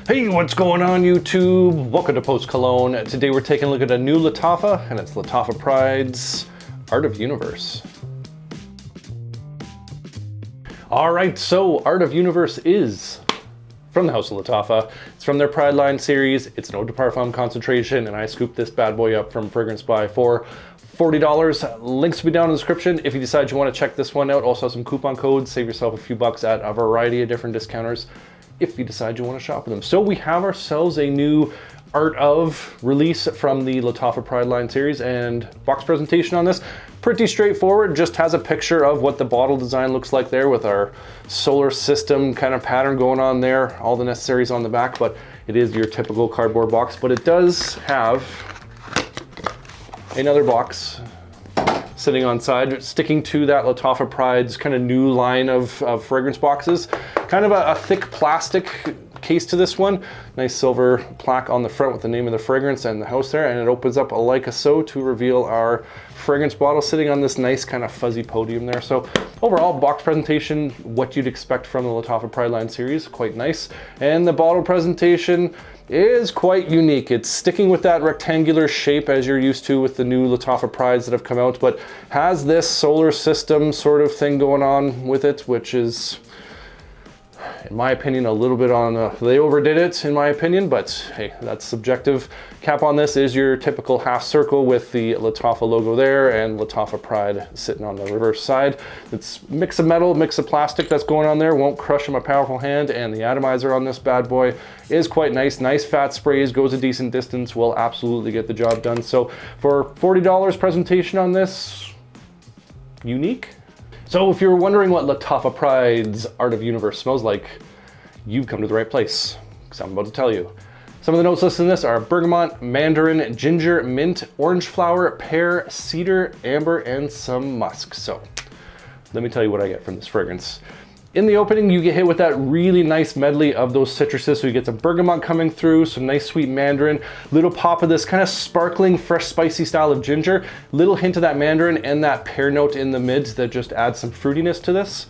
Hey, what's going on YouTube? Welcome to Post Cologne. Today we're taking a look at a new Lattafa, and it's Lattafa Pride's Art of Universe. Alright, so Art of Universe is from the House of Lattafa. It's from their Pride line series. It's an eau de parfum concentration, and I scooped this bad boy up from Fragrance Buy for $40. Links will be down in the description if you decide you want to check this one out. Also some coupon codes, save yourself a few bucks at a variety of different discounters if you decide you want to shop with them. So we have ourselves a new Art of release from the Lattafa Pride line series, and box presentation on this, pretty straightforward. Just has a picture of what the bottle design looks like there with our solar system kind of pattern going on there, all the necessaries on the back, but it is your typical cardboard box. But it does have another box sitting on side, sticking to that Lattafa Pride's kind of new line of fragrance boxes. Kind of a thick plastic case to this one. Nice silver plaque on the front with the name of the fragrance and the house there, and it opens up like so to reveal our fragrance bottle sitting on this nice kind of fuzzy podium there. So overall, box presentation, what you'd expect from the Lattafa Pride line series, quite nice. And the bottle presentation is quite unique. It's sticking with that rectangular shape as you're used to with the new Lattafa Prides that have come out, but has this solar system sort of thing going on with it, which is, in my opinion, a little bit on, they overdid it in my opinion, but hey, that's subjective. Cap on this is your typical half circle with the Lattafa logo there and Lattafa Pride sitting on the reverse side. It's mix of metal, mix of plastic that's going on there, won't crush in my powerful hand, and the atomizer on this bad boy is quite nice. Nice fat sprays, goes a decent distance, will absolutely get the job done. So for $40 presentation on this, unique. So if you're wondering what Lattafa Pride's Art of Universe smells like, you've come to the right place, because I'm about to tell you. Some of the notes listed in this are bergamot, mandarin, ginger, mint, orange flower, pear, cedar, amber, and some musk. So let me tell you what I get from this fragrance. In the opening, you get hit with that really nice medley of those citruses. So you get some bergamot coming through, some nice sweet mandarin, little pop of this kind of sparkling, fresh, spicy style of ginger, little hint of that mandarin, and that pear note in the mids that just adds some fruitiness to this.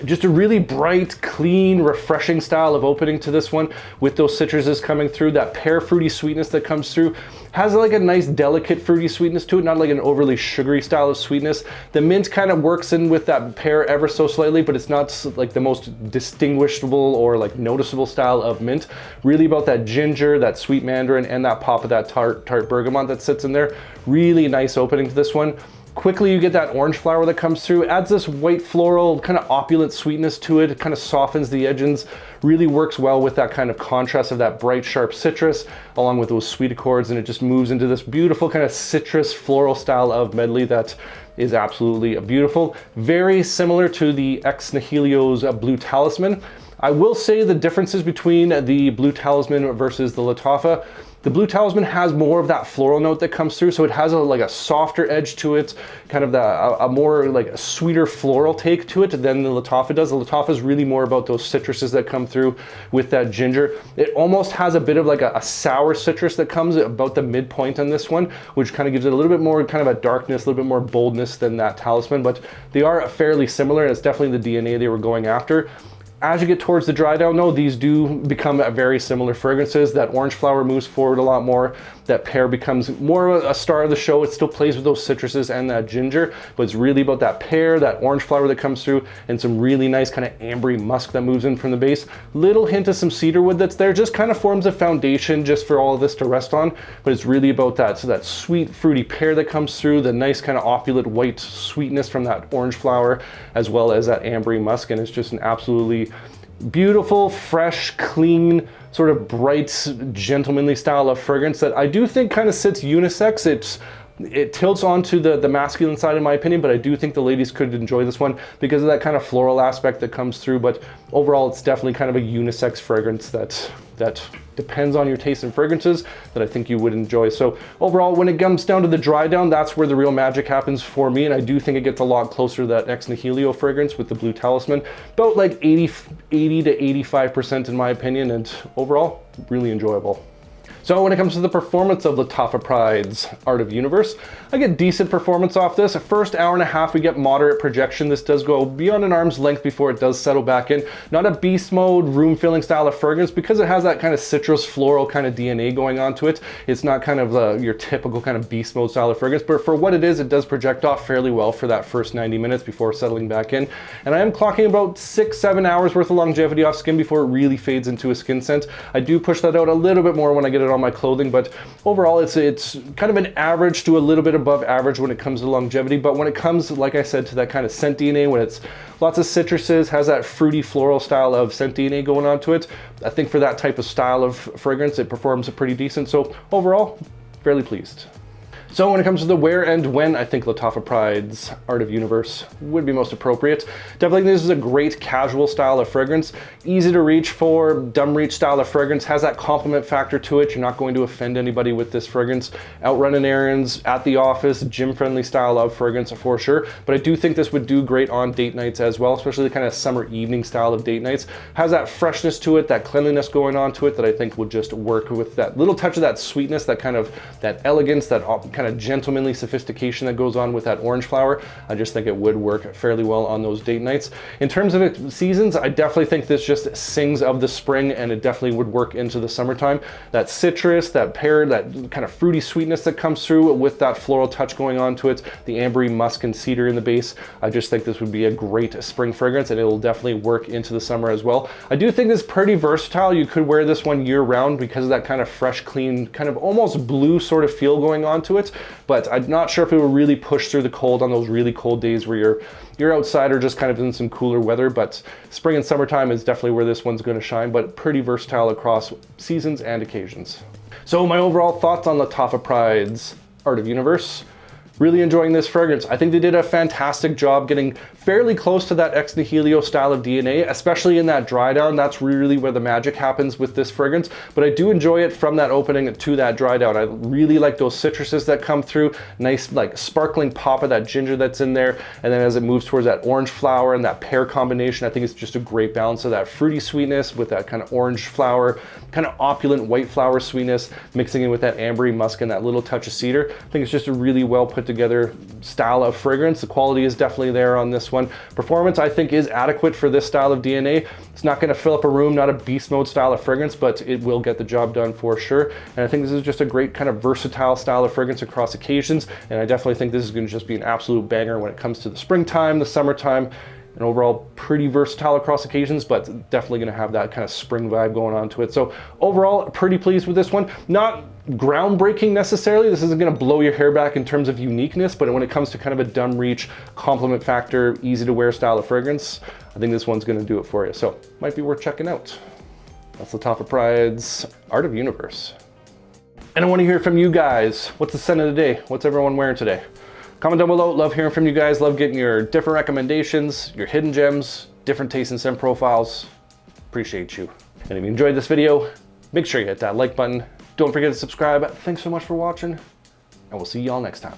Just a really bright, clean, refreshing style of opening to this one with those citruses coming through, that pear fruity sweetness that comes through. Has like a nice delicate fruity sweetness to it, not like an overly sugary style of sweetness. The mint kind of works in with that pear ever so slightly, but it's not like the most distinguishable or like noticeable style of mint. Really about that ginger, that sweet mandarin, and that pop of that tart bergamot that sits in there. Really nice opening to this one. Quickly you get that orange flower that comes through, adds this white floral kind of opulent sweetness to it. It kind of softens the edges, really works well with that kind of contrast of that bright sharp citrus along with those sweet accords, and it just moves into this beautiful kind of citrus floral style of medley that is absolutely beautiful. Very similar to the Ex Nihilio's Blue Talisman. I will say the differences between the Blue Talisman versus the Lattafa. The Blue Talisman has more of that floral note that comes through, so it has like a softer edge to it, kind of a more like a sweeter floral take to it than the Lattafa does. The Lattafa is really more about those citruses that come through with that ginger. It almost has a bit of like a sour citrus that comes about the midpoint on this one, which kind of gives it a little bit more kind of a darkness, a little bit more boldness than that Talisman, but they are fairly similar, and it's definitely the DNA they were going after. As you get towards the dry down though, these do become very similar fragrances. That orange flower moves forward a lot more. That pear becomes more of a star of the show. It still plays with those citruses and that ginger, but it's really about that pear, that orange flower that comes through, and some really nice kind of ambery musk that moves in from the base. Little hint of some cedarwood that's there, just kind of forms a foundation just for all of this to rest on, but it's really about that. So that sweet fruity pear that comes through, the nice kind of opulent white sweetness from that orange flower, as well as that ambery musk, and it's just an absolutely beautiful, fresh, clean, sort of bright, gentlemanly style of fragrance that I do think kind of sits unisex. It tilts onto the masculine side in my opinion, but I do think the ladies could enjoy this one because of that kind of floral aspect that comes through. But overall, it's definitely kind of a unisex fragrance that depends on your taste in fragrances that I think you would enjoy. So overall, when it comes down to the dry down, that's where the real magic happens for me, and I do think it gets a lot closer to that Ex Nihilio fragrance with the Blue Talisman, about like 80 to 85% in my opinion, and overall, really enjoyable. So when it comes to the performance of Lattafa Pride's Art of Universe, I get decent performance off this. First hour and a half, we get moderate projection. This does go beyond an arm's length before it does settle back in. Not a beast mode, room filling style of fragrance because it has that kind of citrus floral kind of DNA going on to it. It's not kind of your typical kind of beast mode style of fragrance, but for what it does project off fairly well for that first 90 minutes before settling back in. And I am clocking about 6-7 hours worth of longevity off skin before it really fades into a skin scent. I do push that out a little bit more when I get it on my clothing, but overall it's kind of an average to a little bit above average when it comes to longevity. But when it comes, like I said, to that kind of scent DNA, when it's lots of citruses, has that fruity floral style of scent DNA going on to it, I think for that type of style of fragrance it performs pretty decent. So overall, fairly pleased. So when it comes to the where and when, I think Lattafa Pride's Art of Universe would be most appropriate. Definitely this is a great casual style of fragrance. Easy to reach for, dumb reach style of fragrance. Has that compliment factor to it. You're not going to offend anybody with this fragrance. Out running errands, at the office, gym-friendly style of fragrance for sure. But I do think this would do great on date nights as well, especially the kind of summer evening style of date nights. Has that freshness to it, that cleanliness going on to it that I think would just work with that little touch of that sweetness, that elegance, that kind of gentlemanly sophistication that goes on with that orange flower. I just think it would work fairly well on those date nights. In terms of seasons, I definitely think this just sings of the spring, and it definitely would work into the summertime. That citrus, that pear, that kind of fruity sweetness that comes through with that floral touch going on to it, the ambery musk and cedar in the base. I just think this would be a great spring fragrance, and it will definitely work into the summer as well. I do think this is pretty versatile. You could wear this one year round because of that kind of fresh, clean, kind of almost blue sort of feel going on to it. But I'm not sure if it will really push through the cold on those really cold days where you're outside or just kind of in some cooler weather. But spring and summertime is definitely where this one's going to shine, but pretty versatile across seasons and occasions. So my overall thoughts on Lattafa Pride's Art of Universe. Really enjoying this fragrance. I think they did a fantastic job getting fairly close to that ex nihilo style of DNA, especially in that dry down. That's really where the magic happens with this fragrance. But I do enjoy it from that opening to that dry down. I really like those citruses that come through. Nice like sparkling pop of that ginger that's in there. And then as it moves towards that orange flower and that pear combination, I think it's just a great balance of that fruity sweetness with that kind of orange flower, kind of opulent white flower sweetness, mixing in with that ambery musk and that little touch of cedar. I think it's just a really well put together style of fragrance. The quality is definitely there on this one. Performance, I think, is adequate for this style of DNA. It's not going to fill up a room, not a beast mode style of fragrance, but it will get the job done for sure. And I think this is just a great kind of versatile style of fragrance across occasions. And I definitely think this is going to just be an absolute banger when it comes to the springtime, the summertime, and overall pretty versatile across occasions, but definitely going to have that kind of spring vibe going on to it. So overall, pretty pleased with this one. Not groundbreaking necessarily. This isn't going to blow your hair back in terms of uniqueness, but when it comes to kind of a dumb reach, compliment factor, easy to wear style of fragrance, I think this one's going to do it for you. So might be worth checking out. That's Lattafa Pride's Art of Universe. And I want to hear from you guys. What's the scent of the day? What's everyone wearing today? Comment down below. Love hearing from you guys. Love getting your different recommendations, your hidden gems, different taste and scent profiles. Appreciate you. And if you enjoyed this video, make sure you hit that like button. Don't forget to subscribe. Thanks so much for watching, and we'll see y'all next time.